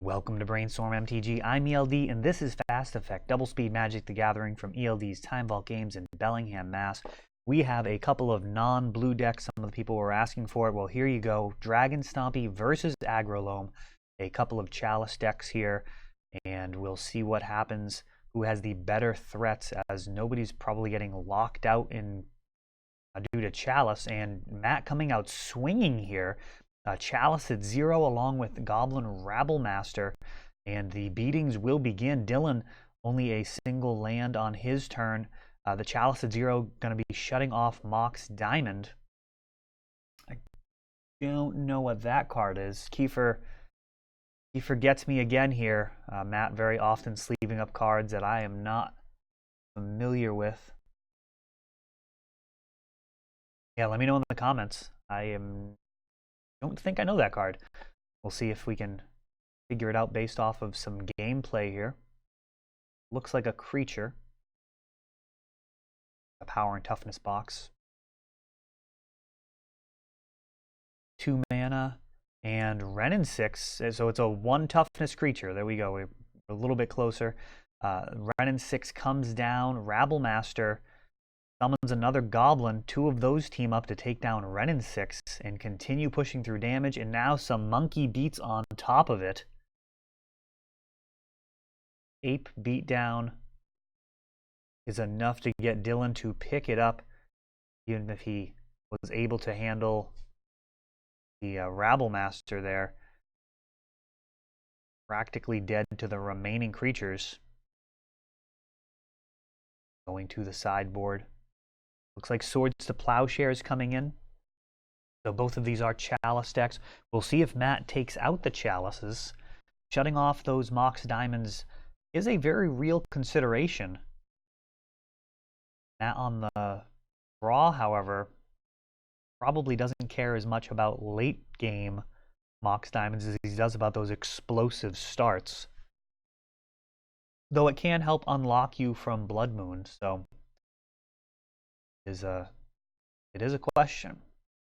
Welcome to Brainstorm MTG. I'm ELD, and this is Fast Effect, Double Speed Magic the Gathering from ELD's Time Vault Games in Bellingham, Mass. We have a couple of non-blue decks. Some of the people were asking for it. Well, here you go. Dragon Stompy versus Aggro Loam. A couple of Chalice decks here, and we'll see what happens. Who has the better threats, as nobody's probably getting locked out in due to Chalice, and Matt coming out swinging here. Chalice at 0 along with Goblin Rabblemaster, and the beatings will begin. Dylan only a single land on his turn. The Chalice at 0 going to be shutting off Mox Diamond. I don't know what that card is. Kiefer gets me again here. Matt very often sleeving up cards that I am not familiar with. Yeah, let me know in the comments. Don't think I know that card. We'll see if we can figure it out based off of some gameplay here. Looks like a creature. A power and toughness box. 2 mana and Wrenn and 6. So it's a 1 toughness creature. There we go. We're a little bit closer. Wrenn and 6 comes down. Rabblemaster summons another Goblin. 2 of those team up to take down Wrenn and 6 and continue pushing through damage. And now some Monkey Beats on top of it. Ape Beatdown is enough to get Dylan to pick it up, even if he was able to handle the Rabblemaster there. Practically dead to the remaining creatures. Going to the sideboard. Looks like Swords to Plowshares coming in. So both of these are Chalice decks. We'll see if Matt takes out the Chalices. Shutting off those Mox Diamonds is a very real consideration. Matt on the draw, however, probably doesn't care as much about late game Mox Diamonds as he does about those explosive starts. Though it can help unlock you from Blood Moon, so it is a question.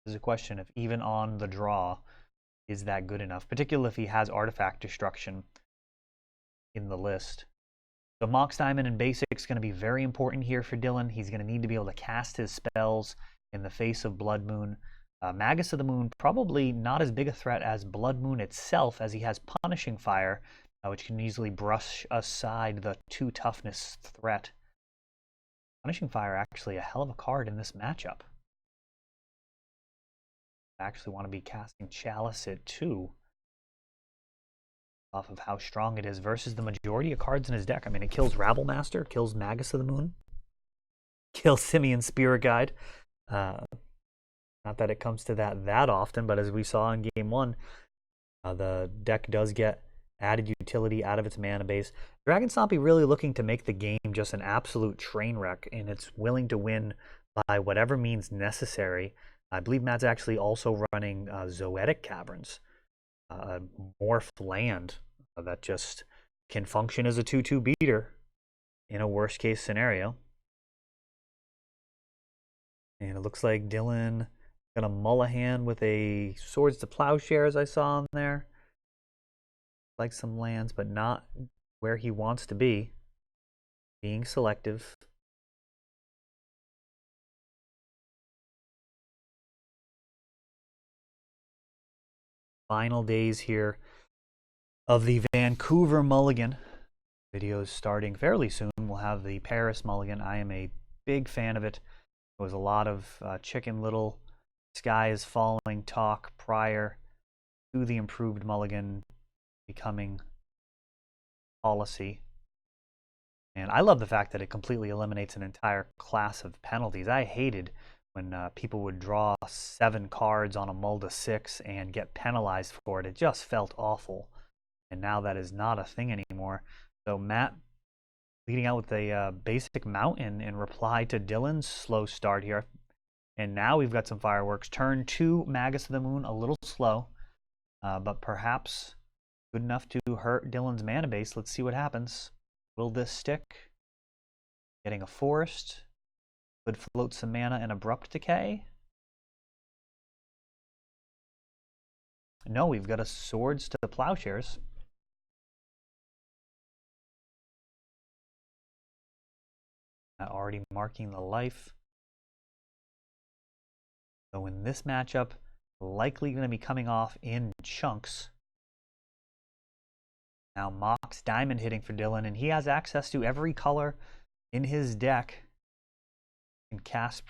It is a question if even on the draw is that good enough, particularly if he has Artifact Destruction in the list. So Mox Diamond in basic is going to be very important here for Dylan. He's going to need to be able to cast his spells in the face of Blood Moon. Magus of the Moon, probably not as big a threat as Blood Moon itself, as he has Punishing Fire, which can easily brush aside the 2 toughness threat. Punishing Fire actually a hell of a card in this matchup. I actually want to be casting Chalice at 2 off of how strong it is versus the majority of cards in his deck. I mean, it kills Rabblemaster, kills Magus of the Moon, kills Simian Spirit Guide. Not that it comes to that often, but as we saw in Game 1, the deck does get added utility out of its mana base. Dragon Stompy really looking to make the game just an absolute train wreck, and it's willing to win by whatever means necessary. I believe Matt's actually also running Zoetic Caverns, a morph land that just can function as a 2/2 beater in a worst case scenario. And it looks like Dylan gonna mull a hand with a Swords to Plowshares I saw in there. Like some lands, but not where he wants to be. Being selective. Final days here of the Vancouver Mulligan. Videos starting fairly soon. We'll have the Paris Mulligan. I am a big fan of it. There was a lot of Chicken Little Sky is Falling talk prior to the improved Mulligan becoming policy. And I love the fact that it completely eliminates an entire class of penalties. I hated when people would draw 7 cards on a mull to 6 and get penalized for it. It just felt awful. And now that is not a thing anymore. So Matt leading out with a basic mountain in reply to Dylan's slow start here. And now we've got some fireworks. Turn 2, Magus of the Moon, a little slow, but perhaps good enough to hurt Dylan's mana base. Let's see what happens. Will this stick? Getting a forest. Could float some mana and Abrupt Decay. No, we've got a Swords to Plowshares. Already marking the life. So in this matchup, likely going to be coming off in chunks. Now Mox Diamond hitting for Dylan, and he has access to every color in his deck. Can cast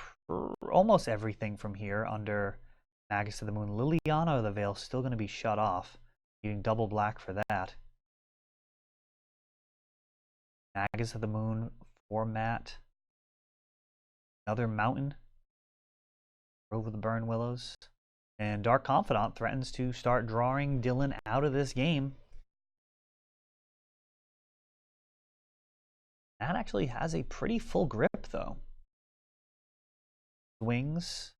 almost everything from here under Magus of the Moon. Liliana of the Veil still going to be shut off. Using double black for that. Magus of the Moon format. Another Mountain. Grove of the Burn Willows. And Dark Confidant threatens to start drawing Dylan out of this game. Matt actually has a pretty full grip, though. Swings.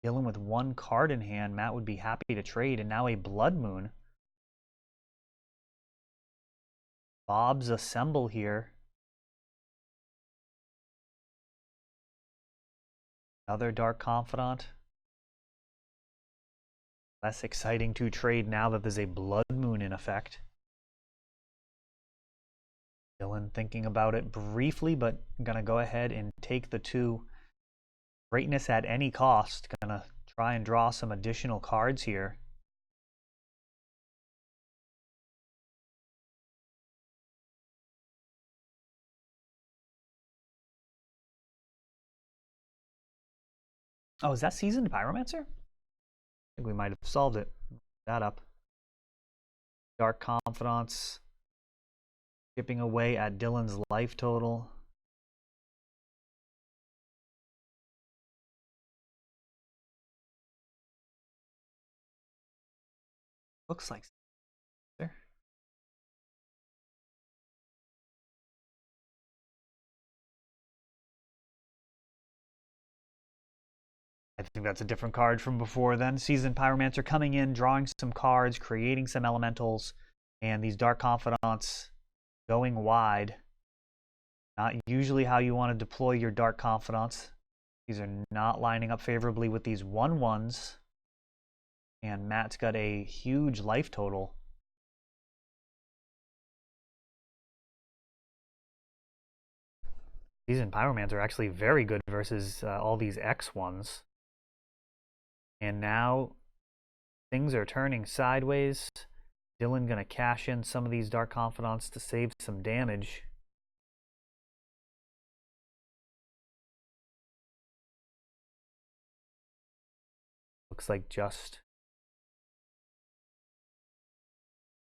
Dylan with one card in hand. Matt would be happy to trade. And now a Blood Moon. Bob's Assemble here. Another Dark Confidant. Less exciting to trade now that there's a Blood Moon in effect. Dylan thinking about it briefly, but gonna go ahead and take the 2. Greatness at any cost. Gonna try and draw some additional cards here. Oh, is that Seasoned Pyromancer? I think we might have solved it. That up. Dark Confidants. Chipping away at Dylan's life total. Looks like there. I think that's a different card from before then. Seasoned Pyromancer coming in, drawing some cards, creating some elementals, and these Dark Confidants going wide. Not usually how you want to deploy your Dark Confidants. These are not lining up favorably with these 1/1s. And Matt's got a huge life total. Seasoned Pyromancer are actually very good versus all these X1s. And now things are turning sideways. Dylan gonna cash in some of these Dark Confidants to save some damage. Looks like just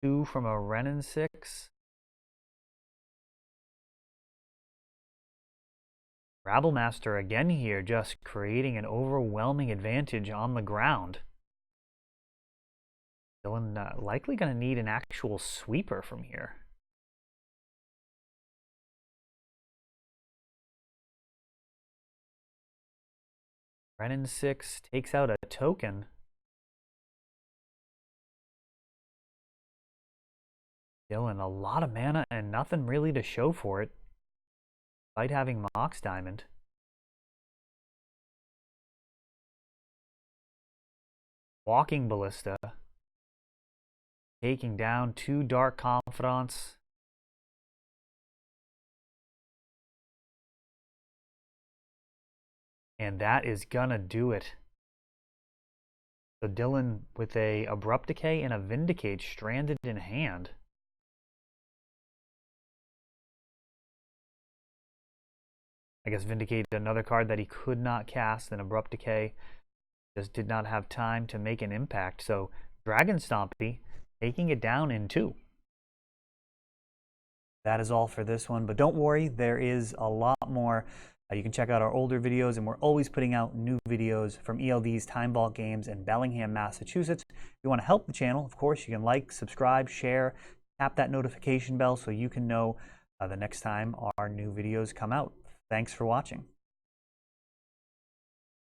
2 from a Renin 6. Rabblemaster again here, just creating an overwhelming advantage on the ground. Dylan likely going to need an actual sweeper from here. Renin 6 takes out a token. Dylan, a lot of mana and nothing really to show for it. Despite having Mox Diamond. Walking Ballista. Taking down 2 Dark Confidants. And that is gonna do it. So Dylan with a Abrupt Decay and a Vindicate stranded in hand. I guess Vindicate, another card that he could not cast, and Abrupt Decay just did not have time to make an impact. So Dragon Stompy taking it down in 2. That is all for this one, but don't worry, there is a lot more. You can check out our older videos, and we're always putting out new videos from ELD's Time Vault Games in Bellingham, Massachusetts. If you want to help the channel, of course, you can like, subscribe, share, tap that notification bell so you can know the next time our new videos come out. Thanks for watching.